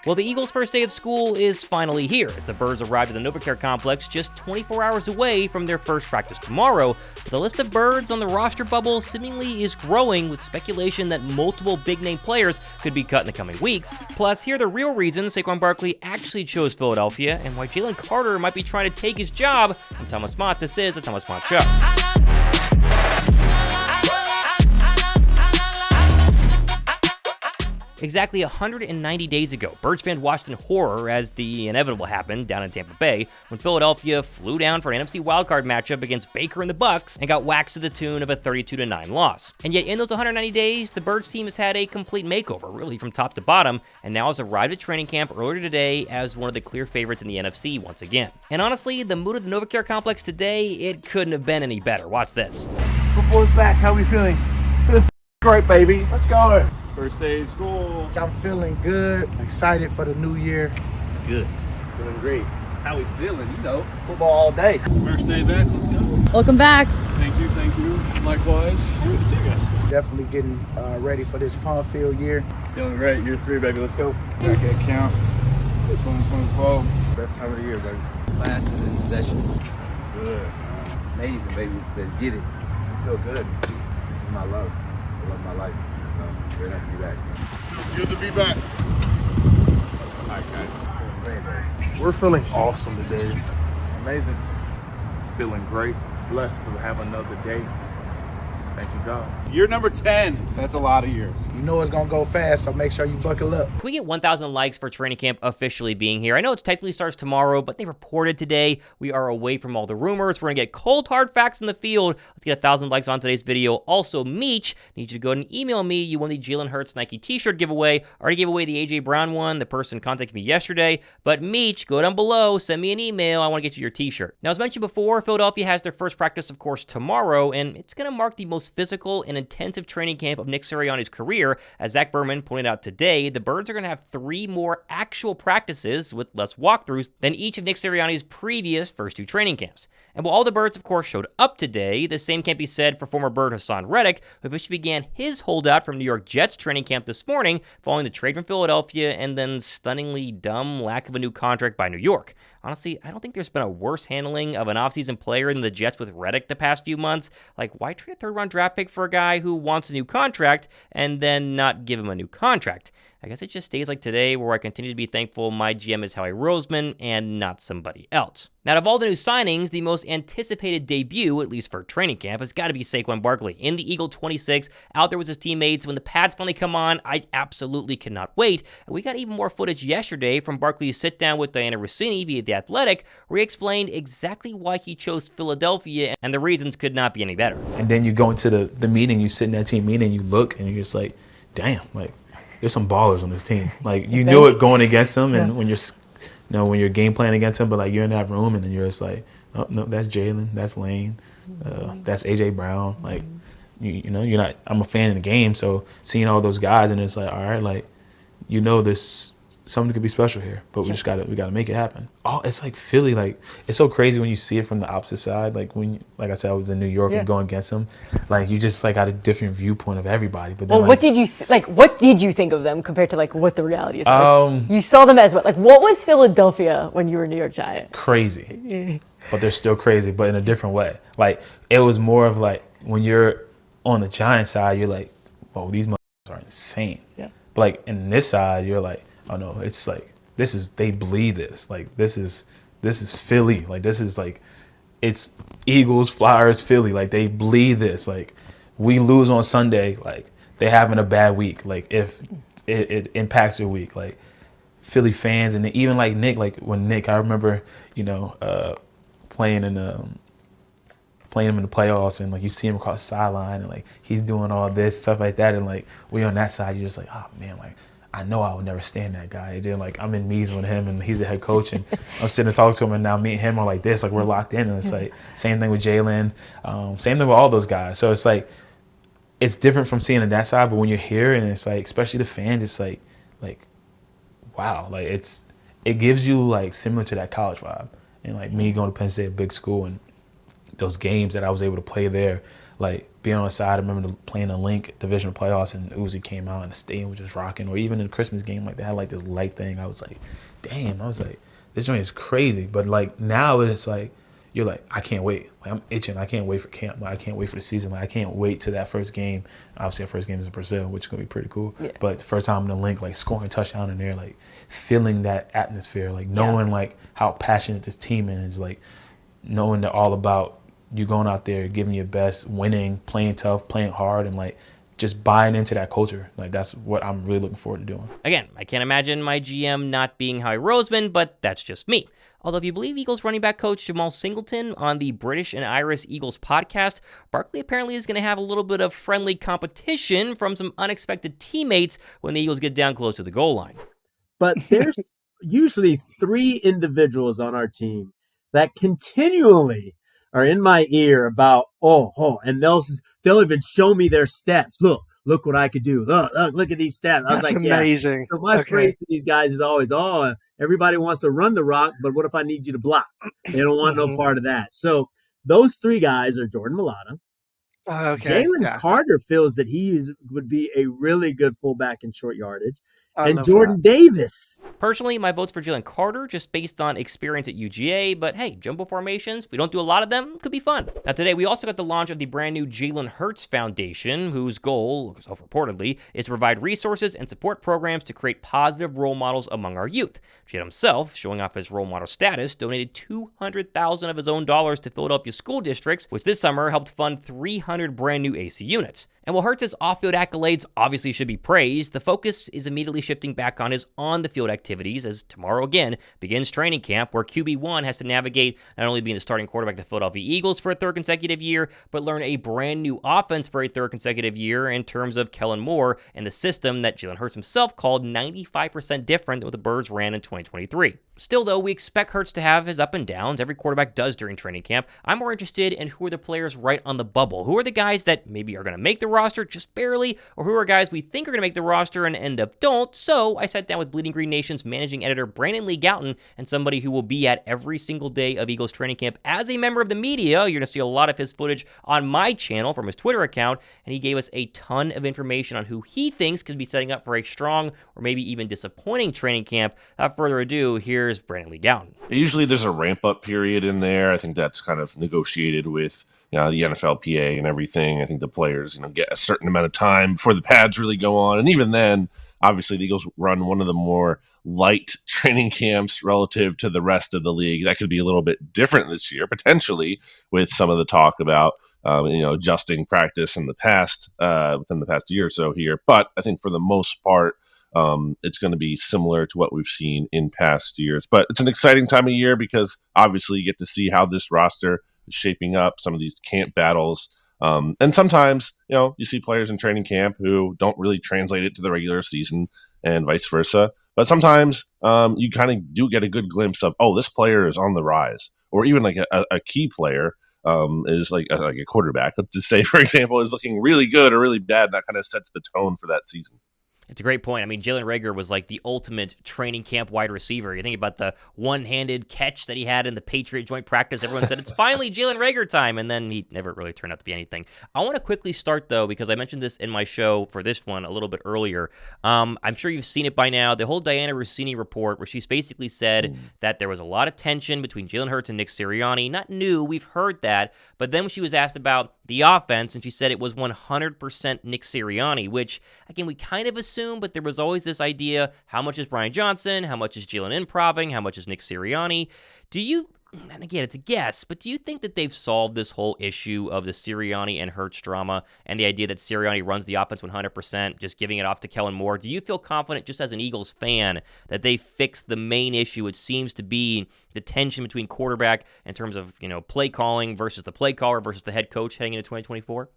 Well, the Eagles' first day of school is finally here, as the Birds arrived at the NovaCare complex just 24 hours away from their first practice tomorrow. The list of Birds on the roster bubble seemingly is growing, with speculation that multiple big-name players could be cut in the coming weeks. Plus, here are the real reasons Saquon Barkley actually chose Philadelphia, and why Jalen Carter might be trying to take his job. I'm Thomas Mott. This is the Thomas Mott Show. Exactly 190 days ago, Birds fans watched in horror as the inevitable happened down in Tampa Bay when Philadelphia flew down for an NFC wildcard matchup against Baker and the Bucks and got waxed to the tune of a 32-9 loss. And yet in those 190 days, the Birds team has had a complete makeover, really from top to bottom, and now has arrived at training camp earlier today as one of the clear favorites in the NFC once again. And honestly, the mood of the NovaCare complex today, it couldn't have been any better. Watch this. Football's back. How we feeling? Feeling great, baby. Let's go. First day of school. I'm feeling good. Excited for the new year. Good. Feeling great. How we feeling? You know, football all day. First day back. Let's go. Welcome back. Thank you. Thank you. Likewise. Good to see you guys. Definitely getting ready for this fun-filled year. Feeling great. Year 3, baby. Let's go. Back at camp. 2012. Best time of the year, baby. Class is in session. Good. Amazing, baby. Let's get it. I feel good. This is my love. I love my life. So, great to be back. It's good to be back. All right, guys. Great, baby. We're feeling awesome today. Amazing. Feeling great. Blessed to have another day. Thank you, God. Year number 10. That's a lot of years. You know it's going to go fast, so make sure you buckle up. Can we get 1,000 likes for training camp officially being here? I know it technically starts tomorrow, but they reported today. We are away from all the rumors. We're going to get cold, hard facts in the field. Let's get 1,000 likes on today's video. Also, Meech, need you to go ahead and email me. You won the Jalen Hurts Nike t-shirt giveaway. I already gave away the AJ Brown one. The person contacted me yesterday. But Meech, go down below. Send me an email. I want to get you your t-shirt. Now, as mentioned before, Philadelphia has their first practice, of course, tomorrow, and it's going to mark the most physical and intensive training camp of Nick Sirianni's career. As Zach Berman pointed out today, the Birds are going to have 3 more actual practices with less walkthroughs than each of Nick Sirianni's previous first 2 training camps. And while all the Birds, of course, showed up today, the same can't be said for former Bird Hassan Reddick, who officially began his holdout from New York Jets training camp this morning following the trade from Philadelphia and then stunningly dumb lack of a new contract by New York. Honestly, I don't think there's been a worse handling of an offseason player than the Jets with Reddick the past few months. Like, why trade a third-round draft pick for a guy who wants a new contract and then not give him a new contract? I guess it just days like today where I continue to be thankful my GM is Howie Roseman and not somebody else. Now, of all the new signings, the most anticipated debut, at least for training camp, has got to be Saquon Barkley in the Eagle 26, out there with his teammates. When the pads finally come on, I absolutely cannot wait. And we got even more footage yesterday from Barkley's sit-down with Diana Rossini via The Athletic, where he explained exactly why he chose Philadelphia, and the reasons could not be any better. And then you go into the meeting, you sit in that team meeting, you look, and you're just like, damn, like, there's some ballers on this team. Like, you knew it going against them, and when you're game planning against them, but like you're in that room and then you're just like, oh no, that's Jalen, that's Lane, that's AJ Brown. Like, you know, you're not. I'm a fan of the game, so seeing all those guys and it's like, all right, like, you know, this something could be special here, but we gotta make it happen. Oh, it's like Philly, like it's so crazy when you see it from the opposite side. Like like I said, I was in New York and going against them. Like you just like got a different viewpoint of everybody. But then, well, what did you think of them compared to like what the reality is? Like, you saw them as what? Like, what was Philadelphia when you were a New York Giant? Crazy, but they're still crazy, but in a different way. Like it was more of like when you're on the Giant side, you're like, whoa, these motherfuckers are insane. Yeah. But like in this side, you're like, oh no, it's like they bleed this. Like this is Philly. Like this is like it's Eagles, Flyers, Philly. Like they bleed this. Like we lose on Sunday, like they having a bad week. Like if it impacts their week. Like Philly fans and even like Nick, like when Nick, I remember, you know, playing him in the playoffs and like you see him across the sideline and like he's doing all this stuff like that and like we on that side, you're just like, oh man, like I know I would never stand that guy. And then like I'm in meetings with him and he's a head coach and I'm sitting and talking to him and now me and him are like this, like we're locked in and it's like same thing with Jalen, same thing with all those guys. So it's like it's different from seeing it that side, but when you're here and it's like especially the fans, it's like wow, like it gives you like similar to that college vibe. And like me going to Penn State, a big school, and those games that I was able to play there, like being on the side. I remember playing the Link division playoffs and Uzi came out and the stadium was just rocking. Or even in the Christmas game, like they had like this light thing. I was like, damn. I was like, this joint is crazy. But like now it's like you're like, I can't wait. Like I'm itching. I can't wait for camp. Like, I can't wait for the season. Like I can't wait to that first game. Obviously, our first game is in Brazil, which is gonna be pretty cool. Yeah. But the first time in the Link, like scoring a touchdown in there, like feeling that atmosphere, like knowing like how passionate this team is, like knowing they're all about you going out there, giving your best, winning, playing tough, playing hard, and like just buying into that culture. Like that's what I'm really looking forward to doing. Again, I can't imagine my GM not being Howie Roseman, but that's just me. Although if you believe Eagles running back coach Jamal Singleton on the British and Irish Eagles podcast, Barkley apparently is going to have a little bit of friendly competition from some unexpected teammates when the Eagles get down close to the goal line. But there's usually 3 individuals on our team that continually are in my ear about, and they'll even show me their stats. Look what I could do. Look at these stats. I was like, amazing. So my phrase to these guys is always, everybody wants to run the rock, but what if I need you to block? They don't want no part of that. So those 3 guys are Jordan Mailata. Jalen Carter feels that would be a really good fullback in short yardage. And Jordan Davis. Personally, my vote's for Jalen Carter, just based on experience at UGA, but hey, jumbo formations, we don't do a lot of them, could be fun. Now today, we also got the launch of the brand new Jalen Hurts Foundation, whose goal, self-reportedly, is to provide resources and support programs to create positive role models among our youth. Jalen himself, showing off his role model status, donated $200,000 of his own dollars to Philadelphia school districts, which this summer helped fund 300 brand new AC units. And while Hurts' off-field accolades obviously should be praised, the focus is immediately shifting back on his on-the-field activities as tomorrow again begins training camp, where QB1 has to navigate not only being the starting quarterback of the Philadelphia Eagles for a 3rd consecutive year, but learn a brand new offense for a 3rd consecutive year in terms of Kellen Moore and the system that Jalen Hurts himself called 95% different than what the Birds ran in 2023. Still, though, we expect Hurts to have his up and downs. Every quarterback does during training camp. I'm more interested in who are the players right on the bubble. Who are the guys that maybe are going to make the roster just barely, or who are guys we think are going to make the roster and end up don't. So I sat down with Bleeding Green Nation's managing editor Brandon Lee Gowton, and somebody who will be at every single day of Eagles training camp as a member of the media. You're going to see a lot of his footage on my channel from his Twitter account, and he gave us a ton of information on who he thinks could be setting up for a strong or maybe even disappointing training camp. Without further ado, here's Brandon Lee Gowton. Usually there's a ramp-up period in there. I think that's kind of negotiated with the NFLPA and everything. I think the players, get a certain amount of time before the pads really go on. And even then, obviously, the Eagles run one of the more light training camps relative to the rest of the league. That could be a little bit different this year, potentially, with some of the talk about, adjusting practice in the past, within the past year or so here. But I think for the most part, it's going to be similar to what we've seen in past years. But it's an exciting time of year because obviously you get to see how this roster is shaping up, some of these camp battles. And sometimes, you see players in training camp who don't really translate it to the regular season and vice versa. But sometimes you kind of do get a good glimpse of, this player is on the rise. Or even like a key player is like a quarterback, let's just say, for example, is looking really good or really bad. That kind of sets the tone for that season. It's a great point. I mean, Jalen Reagor was like the ultimate training camp wide receiver. You think about the one-handed catch that he had in the Patriot joint practice. Everyone said, it's finally Jalen Reagor time, and then he never really turned out to be anything. I want to quickly start, though, because I mentioned this in my show for this one a little bit earlier. I'm sure you've seen it by now. The whole Diana Rossini report, where she's basically said that there was a lot of tension between Jalen Hurts and Nick Sirianni. Not new, we've heard that. But then when she was asked about the offense, and she said it was 100% Nick Sirianni, which, again, we kind of assume, but there was always this idea, how much is Brian Johnson, how much is Jalen improving, how much is Nick Sirianni? And again, it's a guess, but do you think that they've solved this whole issue of the Sirianni and Hurts drama and the idea that Sirianni runs the offense 100%, just giving it off to Kellen Moore? Do you feel confident, just as an Eagles fan, that they fixed the main issue? It seems to be the tension between quarterback in terms of, play calling versus the play caller versus the head coach heading into 2024?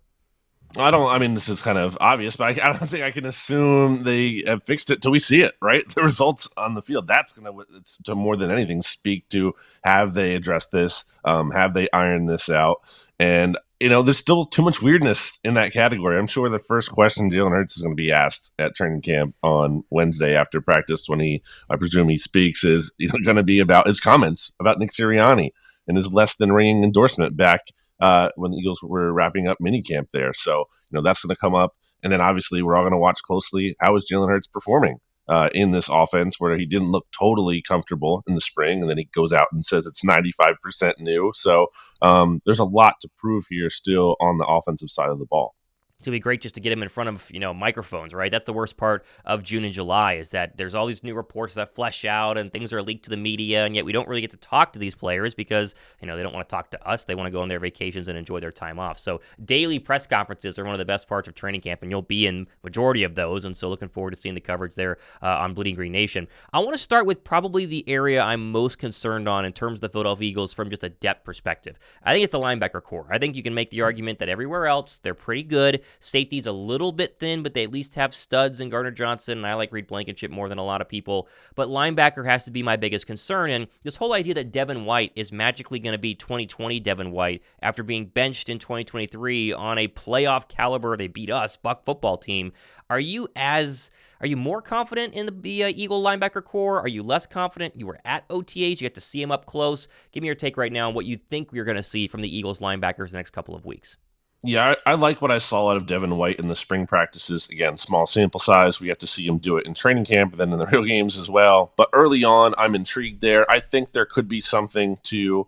This is kind of obvious, but I don't think I can assume they have fixed it till we see it, right? The results on the field. That's going to more than anything, speak to, have they addressed this? Have they ironed this out? And, there's still too much weirdness in that category. I'm sure the first question Jalen Hurts is going to be asked at training camp on Wednesday after practice, when I presume he speaks, is going to be about his comments about Nick Sirianni and his less than ringing endorsement back when the Eagles were wrapping up minicamp there. So, that's going to come up. And then obviously we're all going to watch closely. How is Jalen Hurts performing in this offense where he didn't look totally comfortable in the spring, and then he goes out and says it's 95% new. So there's a lot to prove here still on the offensive side of the ball. It's going to be great just to get him in front of, microphones, right? That's the worst part of June and July is that there's all these new reports that flesh out and things are leaked to the media, and yet we don't really get to talk to these players because, they don't want to talk to us. They want to go on their vacations and enjoy their time off. So daily press conferences are one of the best parts of training camp, and you'll be in majority of those, and so looking forward to seeing the coverage there on Bleeding Green Nation. I want to start with probably the area I'm most concerned on in terms of the Philadelphia Eagles from just a depth perspective. I think it's the linebacker core. I think you can make the argument that everywhere else, they're pretty good. Safety's a little bit thin, but they at least have studs in Gardner Johnson, and I like Reed Blankenship more than a lot of people. But linebacker has to be my biggest concern, and this whole idea that Devin White is magically going to be 2020 Devin White after being benched in 2023 on a playoff caliber, they beat us, Buck football team. Are you more confident in the Eagle linebacker core? Are you less confident? You were at OTAs. You get to see him up close. Give me your take right now on what you think we're going to see from the Eagles linebackers the next couple of weeks. Yeah, I like what I saw out of Devin White in the spring practices. Again, small sample size. We have to see him do it in training camp and then in the real games as well. But early on, I'm intrigued there. I think there could be something to,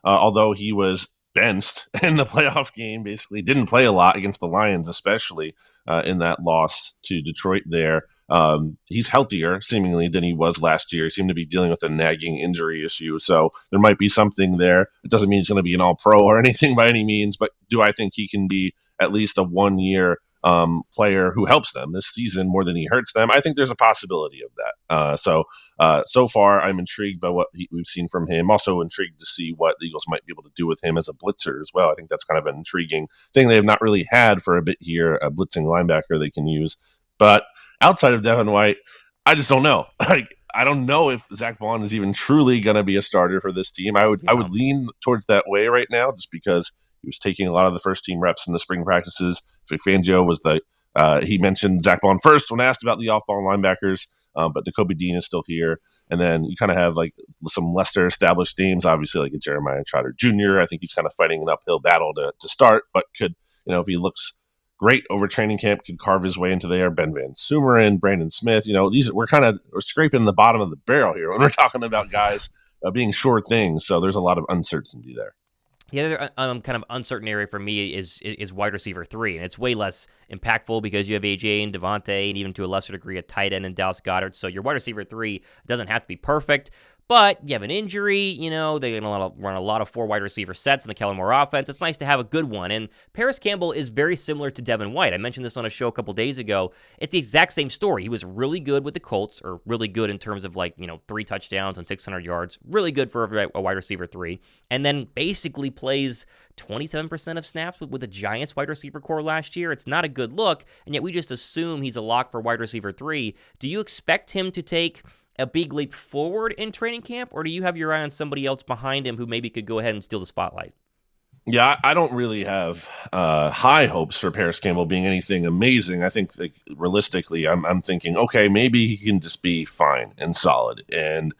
although he was benched in the playoff game, basically didn't play a lot against the Lions, especially in that loss to Detroit there. He's healthier, seemingly, than he was last year. He seemed to be dealing with a nagging injury issue, so there might be something there. It doesn't mean he's going to be an all-pro or anything by any means, but do I think he can be at least a one-year player who helps them this season more than he hurts them? I think there's a possibility of that. So far, I'm intrigued by what we've seen from him. Also intrigued to see what the Eagles might be able to do with him as a blitzer as well. I think that's kind of an intriguing thing they have not really had for a bit here, a blitzing linebacker they can use. But outside of Devin White, I just don't know. I don't know if Zach Bond is even truly going to be a starter for this team. I would lean towards that way right now, just because he was taking a lot of the first team reps in the spring practices. Vic Fangio was he mentioned Zach Bond first when asked about the off-ball linebackers, but Nakobe Dean is still here. And then you kind of have some lesser established names, obviously like a Jeremiah Trotter Jr. I think he's kind of fighting an uphill battle to start, but could, if he looks great over training camp, could carve his way into there. Ben Van Sumeren, Brandon Smith, we're scraping the bottom of the barrel here when we're talking about guys being sure things. So there's a lot of uncertainty there. The other kind of uncertain area for me is wide receiver 3, and it's way less impactful because you have AJ and Devontae, and even to a lesser degree a tight end in Dallas Goedert. So your wide receiver 3 doesn't have to be perfect, but you have an injury. They're going to run a lot of 4 wide receiver sets in the Kellen Moore offense. It's nice to have a good one, and Paris Campbell is very similar to Devin White. I mentioned this on a show a couple days ago. It's the exact same story. He was really good with the Colts, or really good in terms of 3 touchdowns and 600 yards. Really good for a wide receiver 3, and then basically plays 27% of snaps with the Giants wide receiver core last year. It's not a good look, and yet we just assume he's a lock for wide receiver 3. Do you expect him to take a big leap forward in training camp, or do you have your eye on somebody else behind him who maybe could go ahead and steal the spotlight? Yeah, I don't really have high hopes for Paris Campbell being anything amazing. I think realistically, I'm thinking, okay, maybe he can just be fine and solid. And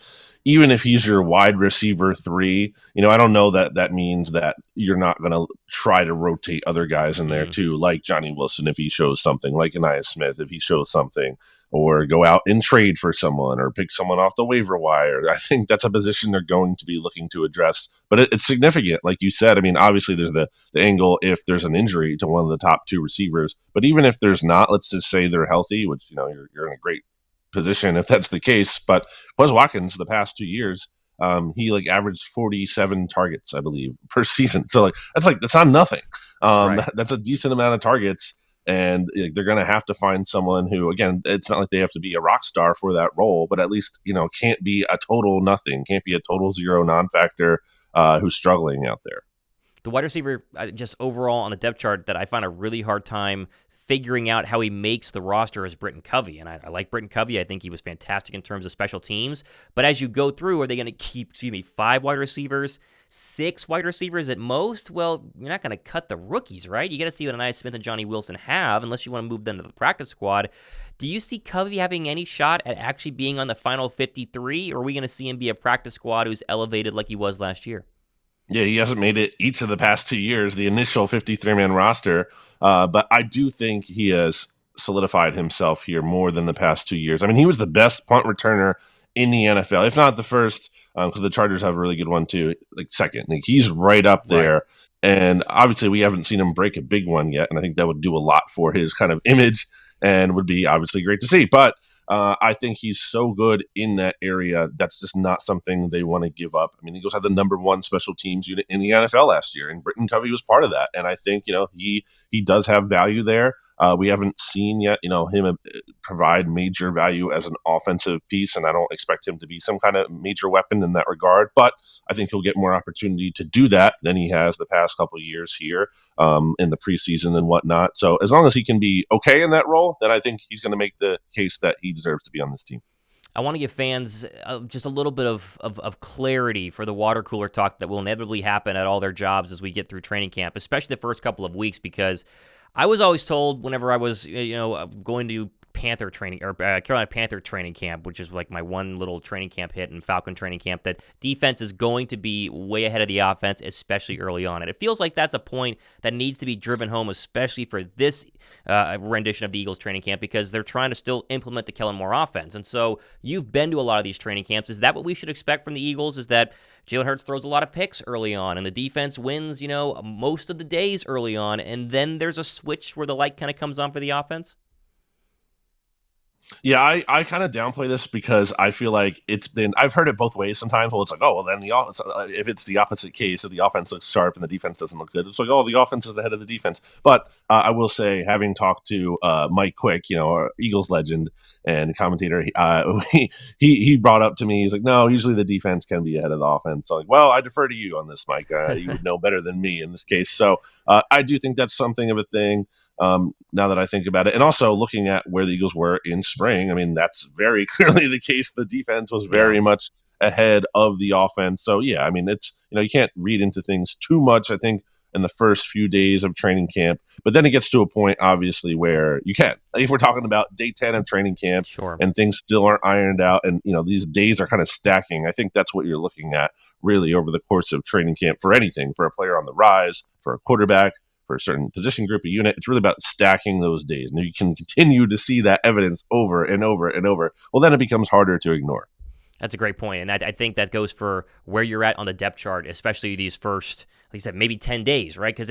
even if he's your wide receiver 3, I don't know that means that you're not going to try to rotate other guys in there too, like Johnny Wilson if he shows something, like Aniyah Smith if he shows something, or go out and trade for someone or pick someone off the waiver wire. I think that's a position they're going to be looking to address. But it's significant, like you said. I mean, obviously there's the angle if there's an injury to one of the top 2 receivers. But even if there's not, let's just say they're healthy, which, you're in a great position if that's the case. But Quez Watkins the past 2 years, he averaged 47 targets, I believe, per season. So that's not nothing. Right. That's a decent amount of targets. And they're going to have to find someone who, again, it's not like they have to be a rock star for that role, but at least, can't be a total nothing, can't be a total zero non-factor who's struggling out there. The wide receiver, just overall on the depth chart, that I find a really hard time figuring out how he makes the roster is Britain Covey. And I like Britain Covey. I think he was fantastic in terms of special teams. But as you go through, are they going to keep, 5 wide receivers, 6 wide receivers at most? Well, you're not going to cut the rookies, right? You got to see what Aniyah Smith and Johnny Wilson have, unless you want to move them to the practice squad. Do you see Covey having any shot at actually being on the final 53, or are we going to see him be a practice squad who's elevated like he was last year? Yeah, he hasn't made it each of the past 2 years, the initial 53-man roster. But I do think he has solidified himself here more than the past 2 years. I mean, he was the best punt returner in the NFL, if not the first, because the Chargers have a really good one too, like second. Like, he's right up there. Right. And obviously, we haven't seen him break a big one yet. And I think that would do a lot for his kind of image and would be obviously great to see. But I think he's so good in that area. That's just not something they want to give up. I mean, the Eagles had the #1 special teams unit in the NFL last year, and Britain Covey was part of that. And I think, he does have value there. We haven't seen yet, him provide major value as an offensive piece, and I don't expect him to be some kind of major weapon in that regard. But I think he'll get more opportunity to do that than he has the past couple of years here in the preseason and whatnot. So as long as he can be okay in that role, then I think he's going to make the case that he deserves to be on this team. I want to give fans just a little bit of clarity for the water cooler talk that will inevitably happen at all their jobs as we get through training camp, especially the first couple of weeks, because I was always told whenever I was, going to Panther training or Carolina Panther training camp, which is like my one little training camp hit, and Falcon training camp, that defense is going to be way ahead of the offense, especially early on. And it feels like that's a point that needs to be driven home, especially for this rendition of the Eagles training camp, because they're trying to still implement the Kellen Moore offense. And so you've been to a lot of these training camps. Is that what we should expect from the Eagles? Is that Jalen Hurts throws a lot of picks early on, and the defense wins, most of the days early on, and then there's a switch where the light kind of comes on for the offense? Yeah, I kind of downplay this because I feel like I've heard it both ways sometimes. Well, it's like, oh, well, then if it's the opposite case, if the offense looks sharp and the defense doesn't look good, it's like, oh, the offense is ahead of the defense. But I will say, having talked to Mike Quick, our Eagles legend and commentator, he brought up to me, he's like, no, usually the defense can be ahead of the offense. So I'm like, well, I defer to you on this, Mike. You would know better than me in this case. So I do think that's something of a thing. Now that I think about it, and also looking at where the Eagles were in spring, I mean, that's very clearly the case. The defense was very much ahead of the offense. So yeah, I mean, it's, you can't read into things too much, I think, in the first few days of training camp, but then it gets to a point, obviously, where you can. If we're talking about day 10 of training camp, sure, and things still aren't ironed out, and these days are kind of stacking, I think that's what you're looking at really over the course of training camp for anything, for a player on the rise, for a quarterback, for a certain position group, a unit. It's really about stacking those days. And you can continue to see that evidence over and over and over. Well, then it becomes harder to ignore. That's a great point. And I think that goes for where you're at on the depth chart, especially these first, like you said, maybe 10 days, right? Because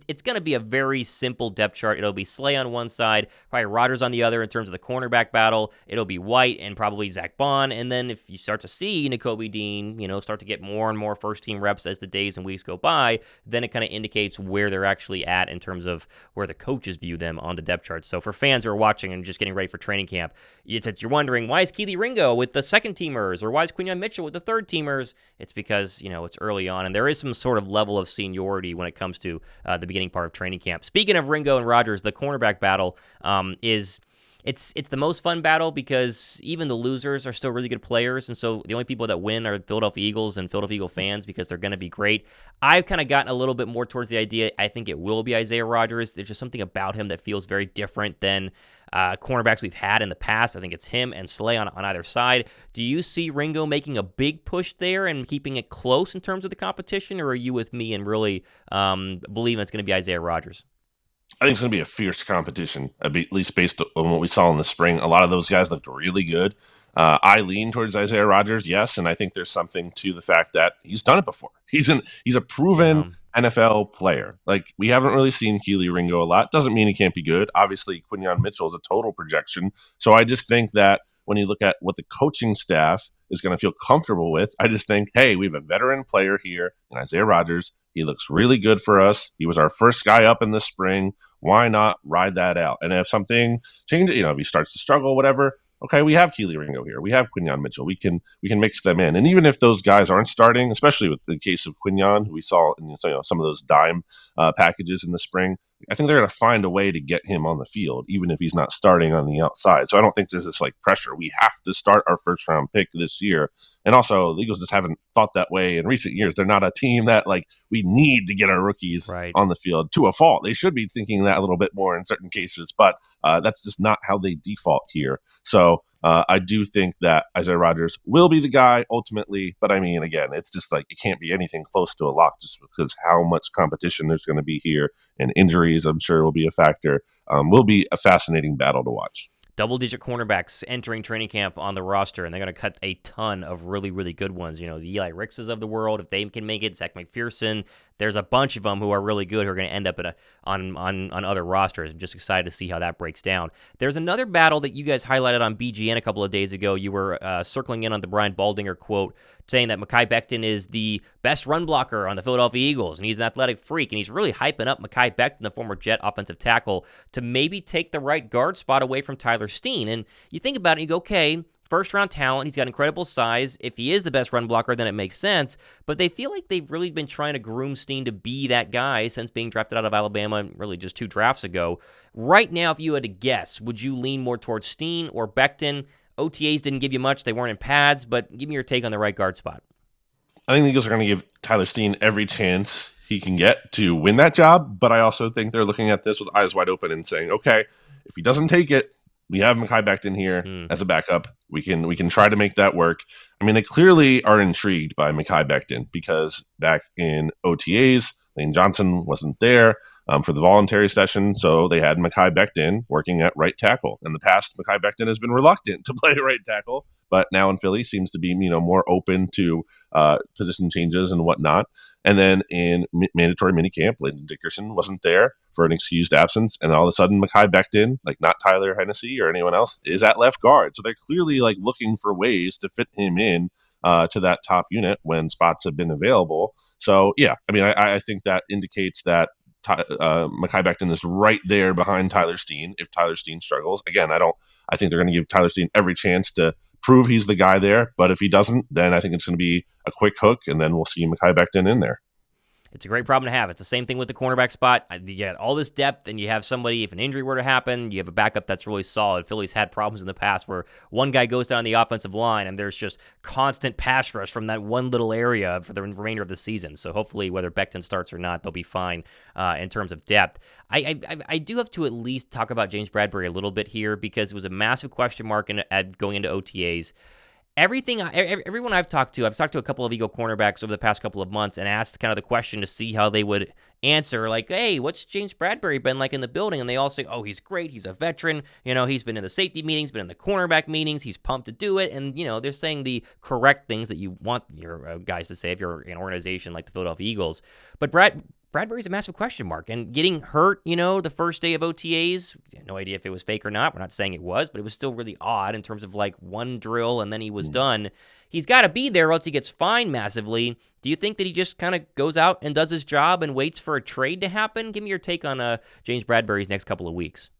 it's going to be a very simple depth chart. It'll be Slay on one side, probably Rodgers on the other in terms of the cornerback battle. It'll be White and probably Zach Bond. And then if you start to see Nakobe Dean, start to get more and more first-team reps as the days and weeks go by, then it kind of indicates where they're actually at in terms of where the coaches view them on the depth chart. So for fans who are watching and just getting ready for training camp, you're wondering, why is Keely Ringo with the second-teamers, or why is Quinyon Mitchell with the third-teamers? It's because, it's early on, and there is some sort of level of seniority when it comes to the beginning part of training camp. Speaking of Ringo and Rodgers, the cornerback battle it's the most fun battle because even the losers are still really good players, and so the only people that win are Philadelphia Eagles and Philadelphia Eagle fans because they're going to be great. I've kind of gotten a little bit more towards the idea I think it will be Isaiah Rodgers. There's just something about him that feels very different than cornerbacks we've had in the past. I think it's him and Slay on either side. Do you see Ringo making a big push there and keeping it close in terms of the competition, or are you with me and really believing it's going to be Isaiah Rodgers? I think it's going to be a fierce competition, at least based on what we saw in the spring. A lot of those guys looked really good. I lean towards Isaiah Rodgers, yes, and I think there's something to the fact that he's done it before. He's a proven NFL player. Like, we haven't really seen Keely Ringo a lot. Doesn't mean he can't be good. Obviously, Quinyon Mitchell is a total projection. So I just think that when you look at what the coaching staff is going to feel comfortable with, I just think, hey, we have a veteran player here in Isaiah Rodgers. He looks really good for us. He was our first guy up in the spring. Why not ride that out? And if something changes, if he starts to struggle, whatever, okay, we have Keely Ringo here. We have Quinyon Mitchell. We can mix them in. And even if those guys aren't starting, especially with the case of Quinyon, who we saw in some of those dime packages in the spring, I think they're going to find a way to get him on the field, even if he's not starting on the outside. So I don't think there's this pressure. We have to start our first round pick this year. And also, the Eagles just haven't thought that way in recent years. They're not a team that we need to get our rookies on the field to a fault. They should be thinking that a little bit more in certain cases, but that's just not how they default here. So I do think that Isaiah Rodgers will be the guy ultimately, but I mean, again, it's just like it can't be anything close to a lock just because how much competition there's going to be here, and injuries I'm sure will be a factor. Will be a fascinating battle to watch. Double-digit cornerbacks entering training camp on the roster, and they're going to cut a ton of really, really good ones. You know, the Eli Rickses of the world, if they can make it, Zach McPherson. There's a bunch of them who are really good who are going to end up on other rosters. I'm just excited to see how that breaks down. There's another battle that you guys highlighted on BGN a couple of days ago. You were circling in on the Brian Baldinger quote, saying that Mekhi Becton is the best run blocker on the Philadelphia Eagles, and he's an athletic freak, and he's really hyping up Mekhi Becton, the former Jet offensive tackle, to maybe take the right guard spot away from Tyler Steen. And you think about it, you go, okay, first-round talent, he's got incredible size. If he is the best run blocker, then it makes sense. But they feel like they've really been trying to groom Steen to be that guy since being drafted out of Alabama, really just 2 drafts ago. Right now, if you had to guess, would you lean more towards Steen or Becton? OTAs didn't give you much. They weren't in pads, but give me your take on the right guard spot. I think the Eagles are going to give Tyler Steen every chance he can get to win that job, but I also think they're looking at this with eyes wide open and saying, okay, if he doesn't take it, we have Mekhi Becton here as a backup. We can try to make that work. I mean, they clearly are intrigued by Mekhi Becton because back in OTAs, Lane Johnson wasn't there for the voluntary session, so they had Mekhi Becton working at right tackle. In the past, Mekhi Becton has been reluctant to play right tackle, but now in Philly seems to be more open to position changes and whatnot. And then in mandatory minicamp, Landon Dickerson wasn't there for an excused absence, and all of a sudden Mekhi Becton, like not Tyler Hennessy or anyone else, is at left guard. So they're clearly like looking for ways to fit him in to that top unit when spots have been available. So yeah, I mean, I think that indicates that Mekhi Becton is right there behind Tyler Steen if Tyler Steen struggles. Again, I think they're going to give Tyler Steen every chance to prove he's the guy there, but if he doesn't, then I think it's going to be a quick hook, and then we'll see Mekhi Becton in there. It's a great problem to have. It's the same thing with the cornerback spot. You get all this depth, and you have somebody, if an injury were to happen, you have a backup that's really solid. Philly's had problems in the past where one guy goes down the offensive line, and there's just constant pass rush from that one little area for the remainder of the season. So hopefully, whether Becton starts or not, they'll be fine in terms of depth. I do have to at least talk about James Bradberry a little bit here because it was a massive question mark going into OTAs. Everyone I've talked to a couple of Eagle cornerbacks over the past couple of months and asked kind of the question to see how they would answer, like, hey, what's James Bradberry been like in the building? And they all say, oh, he's great. He's a veteran. He's been in the safety meetings, been in the cornerback meetings. He's pumped to do it. And, they're saying the correct things that you want your guys to say if you're an organization like the Philadelphia Eagles. But Bradberry's a massive question mark, and getting hurt, the first day of OTAs, no idea if it was fake or not. We're not saying it was, but it was still really odd in terms of like one drill and then he was done. He's got to be there or else he gets fined massively. Do you think that he just kind of goes out and does his job and waits for a trade to happen? Give me your take on James Bradberry's next couple of weeks.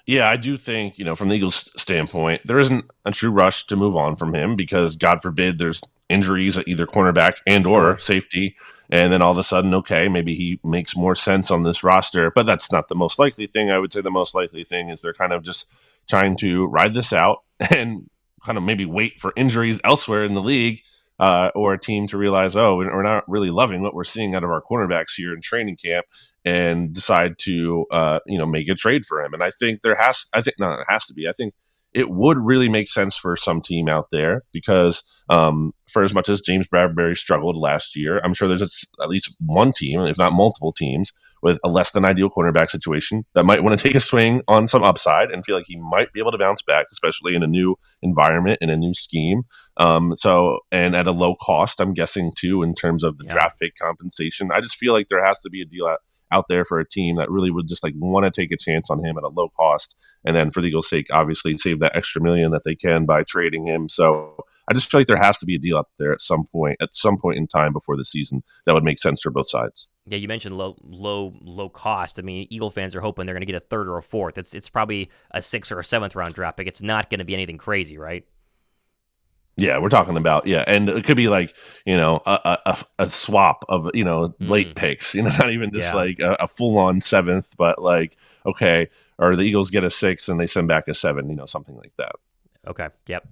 Yeah, I do think, from the Eagles' standpoint, there isn't a true rush to move on from him because, God forbid, there's injuries at either cornerback and or safety, and then all of a sudden, okay, maybe he makes more sense on this roster, but that's not the most likely thing. I would say the most likely thing is they're kind of just trying to ride this out and kind of maybe wait for injuries elsewhere in the league or a team to realize, oh, we're not really loving what we're seeing out of our cornerbacks here in training camp and decide to, make a trade for him. And I think I think it would really make sense for some team out there because for as much as James Bradberry struggled last year, I'm sure there's at least one team, if not multiple teams, with a less than ideal cornerback situation that might want to take a swing on some upside and feel like he might be able to bounce back, especially in a new environment, in a new scheme. And at a low cost, I'm guessing too, in terms of the draft pick compensation. I just feel like there has to be a deal out there for a team that really would just like want to take a chance on him at a low cost. And then for the Eagles' sake, obviously save that extra $1 million that they can by trading him. So I just feel like there has to be a deal out there at some point in time before the season that would make sense for both sides. Yeah, you mentioned low cost. I mean, Eagle fans are hoping they're going to get a third or a fourth. It's probably a 6th or a 7th round draft pick. It's not going to be anything crazy, right? Yeah, we're talking about, and it could be like, a swap of, late picks, not even just like a full-on 7th, but like, okay, or the Eagles get a 6 and they send back a 7, something like that. Okay. Yep.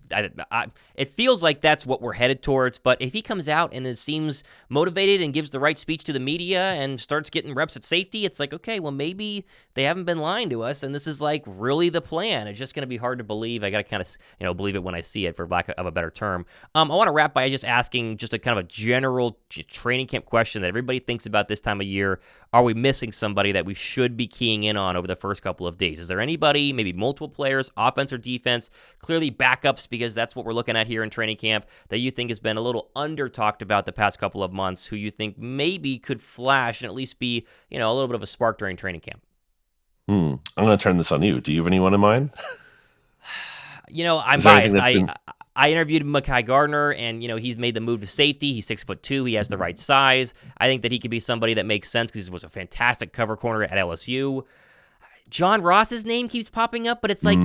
It feels like that's what we're headed towards. But if he comes out and it seems motivated and gives the right speech to the media and starts getting reps at safety, it's like, okay, well, maybe they haven't been lying to us, and this is like really the plan. It's just going to be hard to believe. I got to kind of, believe it when I see it, for lack of a better term. I want to wrap by just asking just a kind of a general training camp question that everybody thinks about this time of year. Are we missing somebody that we should be keying in on over the first couple of days? Is there anybody, maybe multiple players, offense or defense, clearly backups, because that's what we're looking at here in training camp, that you think has been a little under talked about the past couple of months, who you think maybe could flash and at least be, a little bit of a spark during training camp? I'm going to turn this on you. Do you have anyone in mind? I'm biased. I interviewed Mekhi Gardner, and, he's made the move to safety. He's 6'2". He has the right size. I think that he could be somebody that makes sense because he was a fantastic cover corner at LSU. John Ross's name keeps popping up, but it's like,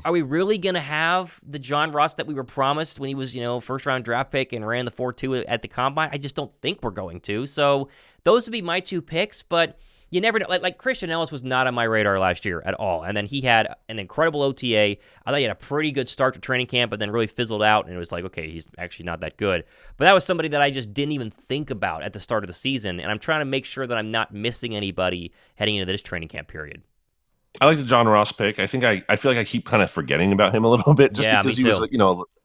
are we really going to have the John Ross that we were promised when he was, first-round draft pick and ran the 4.2 at the Combine? I just don't think we're going to. So those would be my two picks, but you never know. Like Christian Ellis was not on my radar last year at all. And then he had an incredible OTA. I thought he had a pretty good start to training camp, but then really fizzled out. And it was like, okay, he's actually not that good. But that was somebody that I just didn't even think about at the start of the season. And I'm trying to make sure that I'm not missing anybody heading into this training camp period. I like the John Ross pick. I think I feel like I keep kind of forgetting about him a little bit just because he was,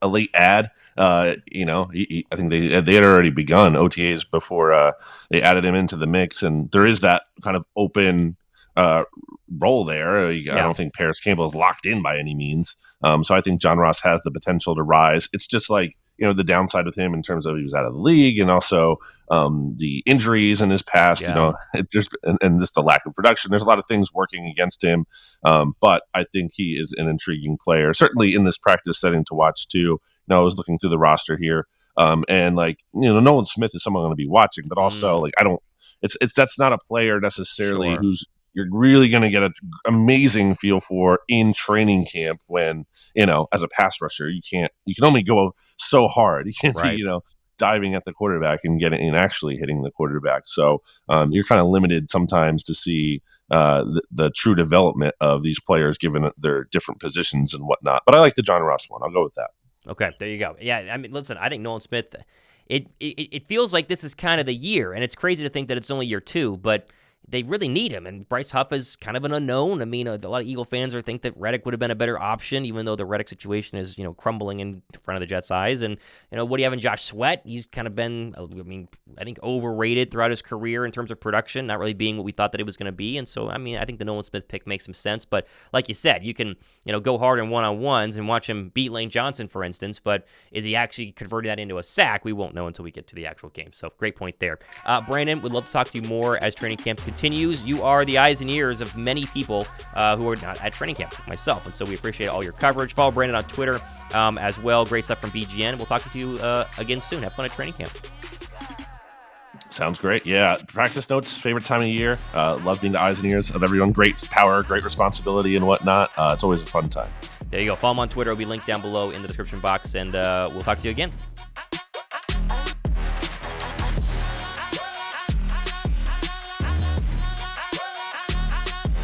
a late ad. I think they had already begun OTAs before they added him into the mix, and there is that kind of open role there. I don't think Paris Campbell is locked in by any means. So I think John Ross has the potential to rise. It's just like, the downside with him in terms of he was out of the league, and also the injuries in his past, and just the lack of production. There's a lot of things working against him. But I think he is an intriguing player, certainly in this practice setting to watch too. I was looking through the roster here, and Nolan Smith is someone I'm going to be watching, but also that's not a player necessarily who's you're really going to get an amazing feel for in training camp when, as a pass rusher, you can only go so hard. You can't be, diving at the quarterback and actually hitting the quarterback. So you're kind of limited sometimes to see the true development of these players given their different positions and whatnot. But I like the John Ross one. I'll go with that. Okay, there you go. Yeah, I mean, listen, I think Nolan Smith, it feels like this is kind of the year, and it's crazy to think that it's only year 2, but they really need him, and Bryce Huff is kind of an unknown. I mean, a lot of Eagle fans think that Reddick would have been a better option, even though the Reddick situation is, crumbling in front of the Jets' eyes. And, what do you have in Josh Sweat? He's kind of been, I think overrated throughout his career in terms of production, not really being what we thought that it was going to be. And so, I think the Nolan Smith pick makes some sense. But like you said, you can, go hard in one-on-ones and watch him beat Lane Johnson, for instance. But is he actually converting that into a sack? We won't know until we get to the actual game. So great point there. Brandon, would love to talk to you more as training camp continues. You are the eyes and ears of many people who are not at training camp, like myself, and so we appreciate all your coverage. Follow Brandon on Twitter as well. Great stuff from BGN. We'll talk to you again soon. Have fun at training camp. Sounds great. Yeah, practice notes, favorite time of year. Love being the eyes and ears of everyone. Great power, great responsibility, and whatnot. It's always a fun time. There you go. Follow him on Twitter. It'll be linked down below in the description box, and we'll talk to you again.